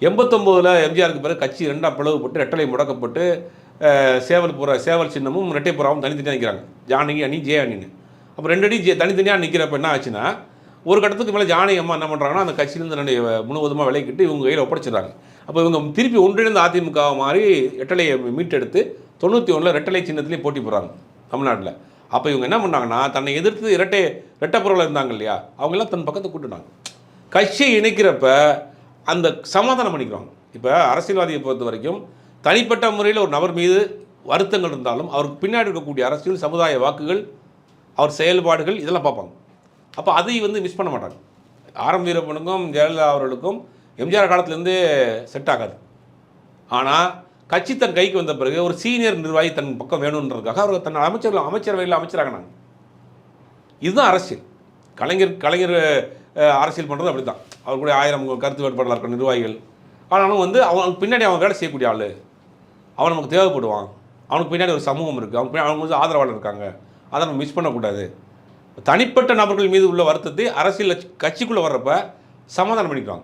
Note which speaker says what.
Speaker 1: 89ல் எம்ஜிஆருக்கு பிறகு கட்சி 2ஆக பிளவுபட்டு ரெட்டலை முடக்கப்பட்டு சேவல் சின்னமும் ரெட்டைப்புறாவும் தனித்தனியாக நிற்கிறாங்க. ஜானகி அணி ஜே அணின்னு. அப்போ 2 அணி தனித்தனியாக நிற்கிறப்ப என்ன ஆச்சுன்னா, ஒரு கட்டத்துக்கு மேலே ஜானகி அம்மா என்ன பண்ணுறாங்கன்னா, அந்த கட்சியிலேருந்து முழுவதுமாக விலைக்கிட்டு இவங்க கையில் ஒப்படைச்சிடுறாங்க. அப்போ இவங்க திருப்பி ஒன்றிணைந்த அதிமுக மாதிரி ரெட்டலையை மீட்டெடுத்து 91ல் ரெட்டலை சின்னத்துலேயே போட்டி போடுறாங்க தமிழ்நாட்டில். அப்போ இவங்க என்ன பண்ணாங்கன்னா, தன்னை எதிர்த்து ரெட்டைப்புறவில் இருந்தாங்க இல்லையா, அவங்கெல்லாம் தன் பக்கத்தை கூட்டுனாங்க. கட்சியை இணைக்கிறப்ப அந்த சமாதானம் பண்ணிக்கிறாங்க. இப்போ அரசியல்வாதியை பொறுத்த வரைக்கும் தனிப்பட்ட முறையில் ஒரு நபர் மீது வருத்தங்கள் இருந்தாலும் அவருக்கு பின்னாடி இருக்கக்கூடிய அரசியல் சமுதாய வாக்குகள், அவர் செயல்பாடுகள் இதெல்லாம் பார்ப்பாங்க. அப்போ அதை மிஸ் பண்ண மாட்டாங்க. ஆர்.எம். வீரப்பனுக்கும் ஜெயலலிதா அவர்களுக்கும் எம்ஜிஆர் காலத்திலேருந்தே செட் ஆகாது. ஆனால் கட்சி தன் கைக்கு வந்த பிறகு ஒரு சீனியர் நிர்வாகி தன் பக்கம் வேணுன்றதுக்காக அவர் தன் அமைச்சரவையில் அமைச்சராகினாங்க. இதுதான் அரசியல். கலைஞர் அரசியல் பண்ணுறது அப்படி தான். அவர் கூட 1000 கருத்து வேறுபாடுகள் இருக்கிற நிர்வாகிகள். ஆனாலும் அவனுக்கு பின்னாடி அவன் வேலை செய்யக்கூடிய ஆள், அவன் நமக்கு தேவைப்படுவான். அவனுக்கு பின்னாடி ஒரு சமூகம் இருக்குது, அவங்க ஆதரவாளர் இருக்காங்க. அதை நம்ம மிஸ் பண்ணக்கூடாது. தனிப்பட்ட நபர்கள் மீது உள்ள வருத்தத்தை அரசியல் கட்சிக்குள்ளே வர்றப்ப சமாதானம் பண்ணிக்குவாங்க.